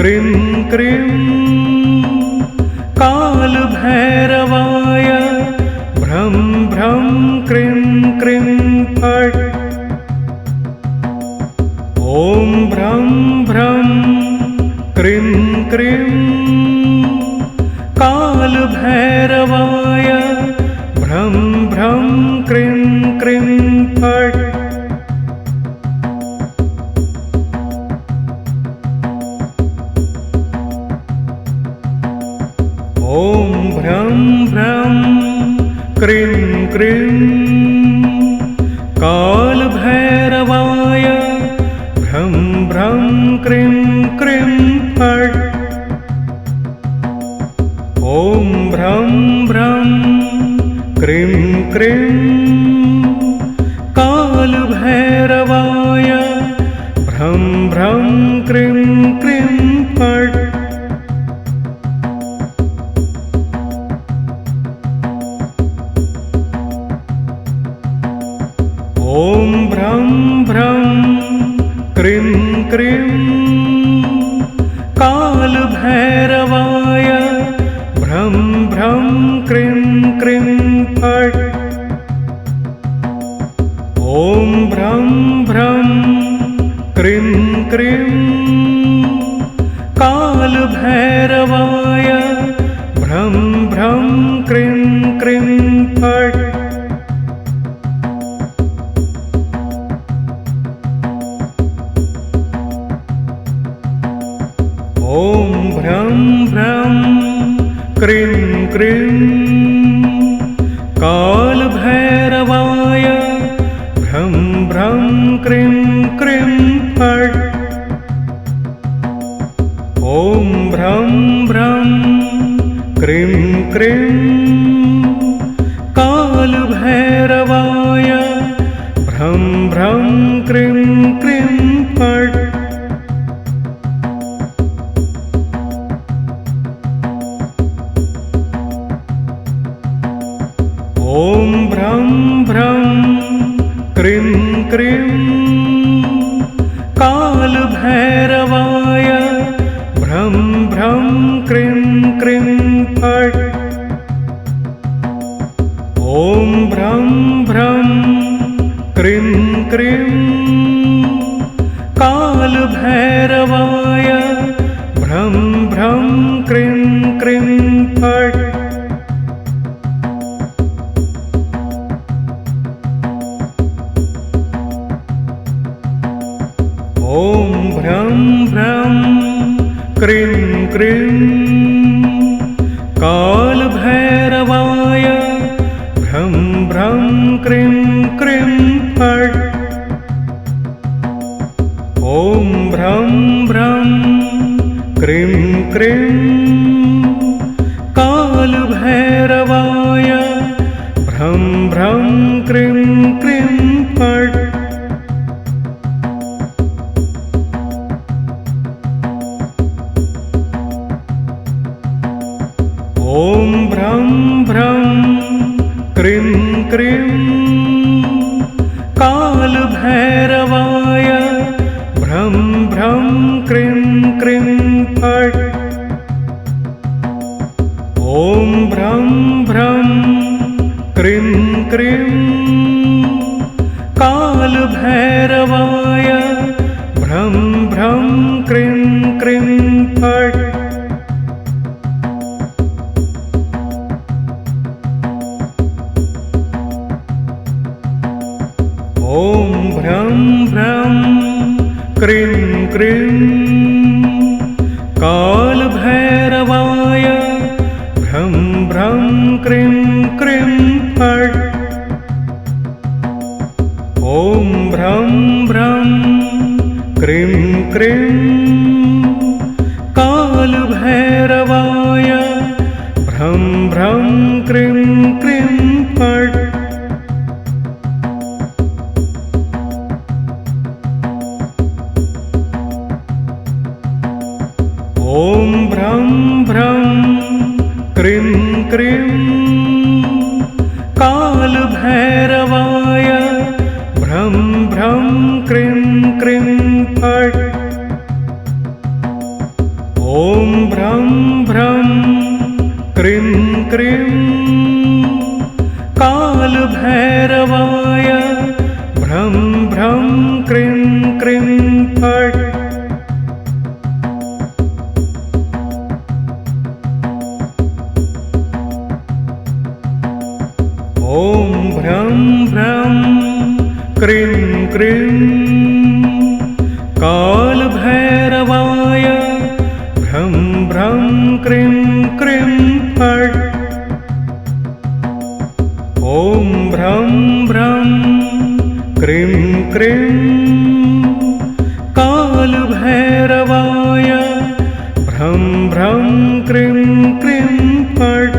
क्रीं क्रीं कालभैरवाय भ्रं भ्रं क्रीं क्रीं फट्। ॐ भ्रं भ्रं क्रीं क्रीं कालभैरवाय भ्रं भ्रं क्रीं क्रीं फट्। ॐ भ्रं भ्रं क्रीं क्रीं कालभैरवाय भ्रं भ्रं क्रीं क्रीं फट्। ॐ भ्रं भ्रं क्रीं क्रीं कालभैरवाय भ्रं भ्रं क्रीं क्रीं फट्। ॐ भ्रं भ्रं क्रीं क्रीं कालभैरवाय भ्रं भ्रं क्रीं क्रीं फट्। ॐ भ्रं भ्रं क्रीं क्रीं कालभैरवाय भ्रं भ्रं क्रीं क्रीं फट्। ॐ भ्रं भ्रं क्रीं क्रीं कालभैरवाय भ्रं भ्रं क्रीं क्रीं फट्। ॐ भ्रं भ्रं क्रीं क्रीं कालभैरवाय भ्रं भ्रं क्रीं क्रीं फट्। ॐ भ्रं भ्रं क्रीं क्रीं कालभैरवाय भ्रं भ्रं क्रीं क्रीं फट्। ॐ भ्रं भ्रं क्रीं क्रीं कालभैरवाय भ्रं भ्रं क्रीं क्रीं फट्। ॐ भ्रं भ्रं क्रीं क्रीं कालभैरवाय भ्रं भ्रं क्रीं क्रीं फट्। ॐ भ्रं भ्रं क्रीं क्रीं कालभैरवाय भ्रं भ्रं क्रीं क्रीं फट्। ॐ भ्रं भ्रं क्रीं क्रीं कालभैरवाय भ्रं भ्रं क्रीं क्रीं फट्। ॐ भ्रं भ्रं क्रीं क्रीं कालभैरवाय भ्रं भ्रं क्रीं क्रीं फट्। ॐ भ्रं भ्रं क्रीं क्रीं कालभैरवाय भ्रं भ्रं क्रीं क्रीं फट्। ॐ भ्रं भ्रं क्रीं क्रीं कालभैरवाय भ्रं भ्रं क्रीं क्रीं फट्। ॐ भ्रं भ्रं क्रीं क्रीं कालभैरवाय भ्रं भ्रं क्रीं क्रीं फट्। भ्रं भ्रं क्रीं क्रीं कालभैरवाय भ्रं भ्रं क्रीं क्रीं फट्। ॐ भ्रं भ्रं क्रीं क्रीं कालभैरवाय भ्रं भ्रं क्रीं क्रीं फट्। ॐ भ्रं भ्रं क्रीं क्रीं कालभैरवाय भ्रं भ्रं क्रीं क्रीं फट्।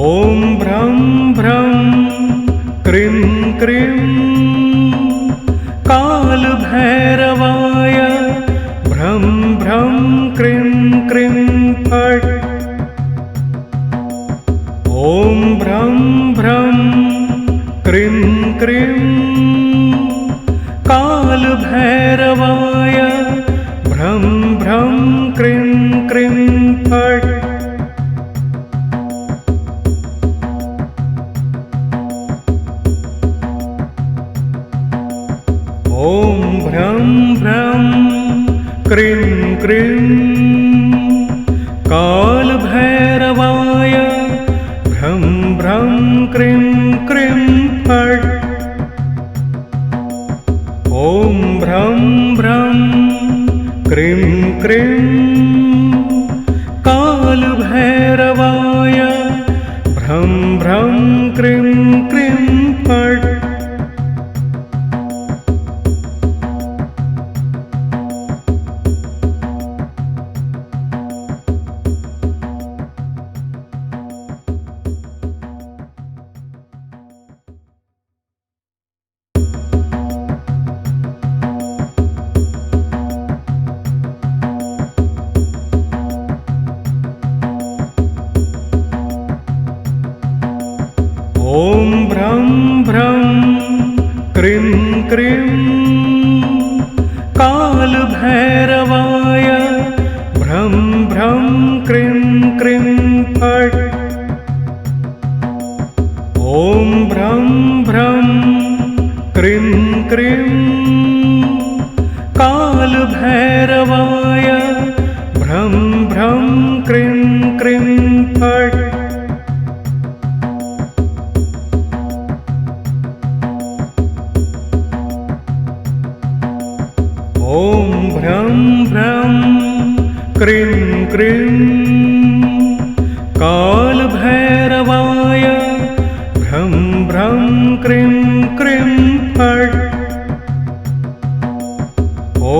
ॐ भ्रं भ्रं क्रीं क्रीं कालभैरवाय भ्रं भ्रं क्रीं क्रीं फट्। ॐ भ्रं भ्रं क्रीं क्रीं कालभैरवाय भ्रं भ्रं क्रीं क्रीं फट्। ॐ भ्रं भ्रं क्रीं क्रीं कालभैरवाय भ्रं भ्रं क्रीं क्रीं फट्। ॐ भ्रं भ्रं क्रीं क्रीं कालभैरवाय भ्रं भ्रं क्रीं क्रीं फट्। ॐ भ्रं भ्रं क्रीं क्रीं कालभैरवाय भ्रं भ्रं क्रीं क्रीं फट्। ॐ भ्रं भ्रं क्रीं क्रीं कालभैरवाय भ्रं भ्रं क्रीं क्रीं फट्। ॐ भ्रं भ्रं क्रीं क्रीं कालभैरवाय भ्रं भ्रं क्रीं क्रीं फट्। ॐ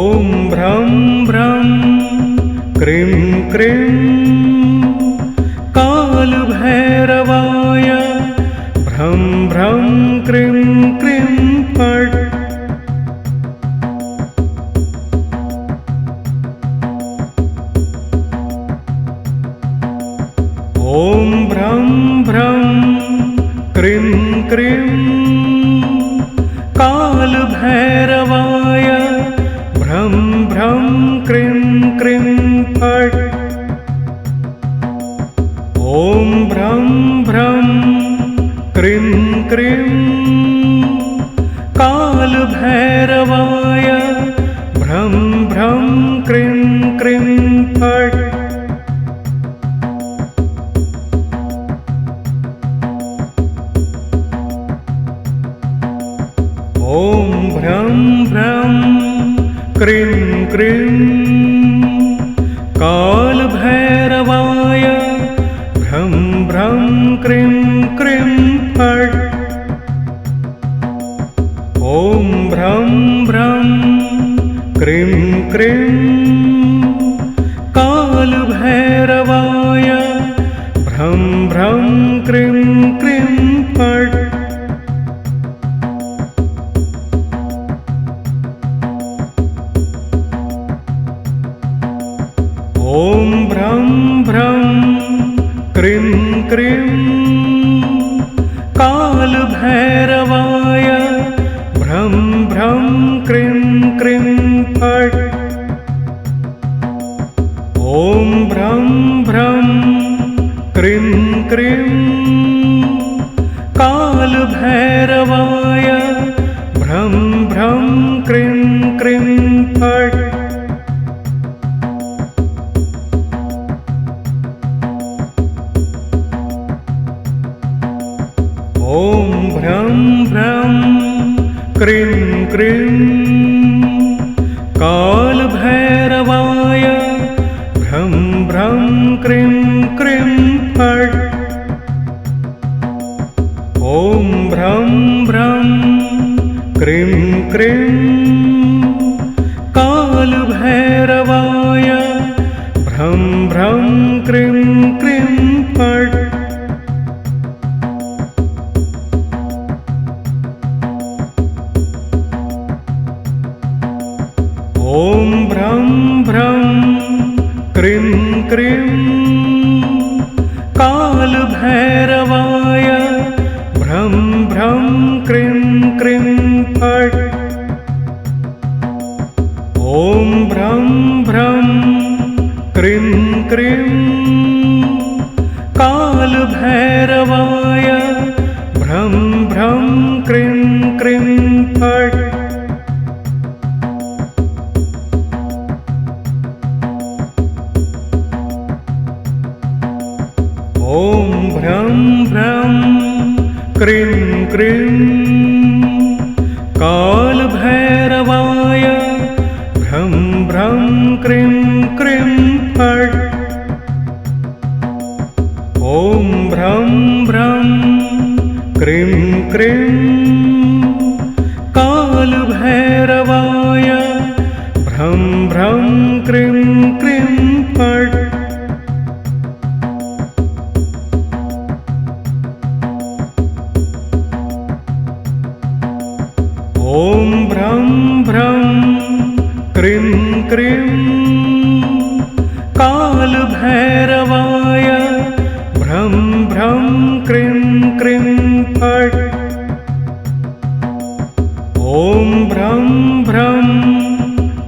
भ्रं भ्रं क्रीं क्रीं कालभैरवाय भ्रं भ्रं क्रीं क्रीं फट्। ॐ भ्रं भ्रं क्रीं क्रीं कालभैरवाय भ्रं भ्रं क्रीं क्रीं फट्। ॐ भ्रं भ्रं क्रीं क्रीं कालभैरवाय भ्रं भ्रं क्रीं क्रीं फट्। ॐ भ्रं भ्रं क्रीं क्रीं कालभैरवाय भ्रं भ्रं क्रीं क्रीं फट्। ॐ भ्रं भ्रं क्रीं क्रीं कालभैरवाय भ्रं भ्रं क्रीं क्रीं फट्। ॐ भ्रं भ्रं क्रीं क्रीं कालभैरवाय भ्रं क्रीं क्रीं फट्। ॐ भ्रं भ्रं क्रीं क्रीं कालभैरवाय भ्रं भ्रं क्रीं क्रीं फट्। ॐ भ्रं भ्रं क्रीं क्रीं कालभैरवाय भ्रं भ्रं क्रीं क्रीं फट्। ॐ भ्रं भ्रं क्रीं क्रीं कालभैरवाय भ्रं भ्रं क्रीं क्रीं फट्। ॐ भ्रं भ्रं क्रीं क्रीं कालभैरवाय भ्रं भ्रं क्रीं क्रीं फट्। ॐ भ्रं भ्रं क्रीं क्रीं कालभैरवाय भ्रं भ्रं क्रीं क्रीं फट्। ॐ भ्रं भ्रं क्रीं क्रीं कालभैरवाय भ्रं भ्रं क्रीं क्रीं फट्। ॐ भ्रं भ्रं क्रीं क्रीं कालभैरवाय भ्रं भ्रं क्रीं क्रीं फट्। ॐ भ्रं भ्रं क्रीं क्रीं कालभैरवाय भ्रं भ्रं क्रीं क्रीं फट्। ॐ भ्रं भ्रं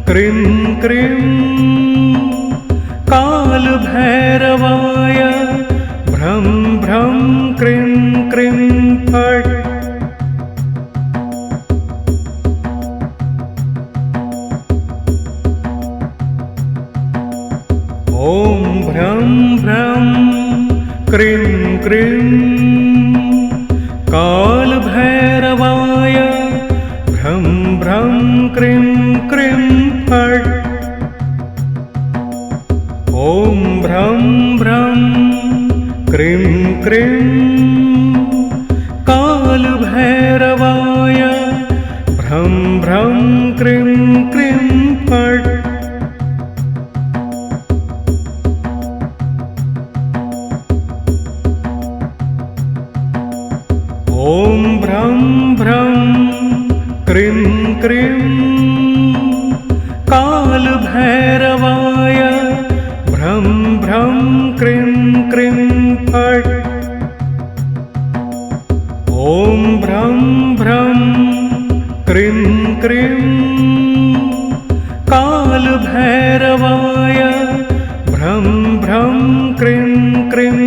क्रीं क्रीं कालभैरवाय भ्रं भ्रं क्रीं क्रीं फट्। ॐ भ्रं भ्रं क्रीं क्रीं कालभैरवाय भ्रं भ्रं क्रीं क्रीं फट्। ॐ भ्रं भ्रं क्रीं क्रीं कालभैरवाय भ्रं भ्रं क्रीं क्रीं फट्। ॐ भ्रं भ्रं क्रीं क्रीं कालभैरवाय भ्रं भ्रं क्रीं क्रीं फट्। ॐ भ्रं भ्रं क्रीं क्रीं कालभैरवाय भ्रं भ्रं क्रीं क्रीं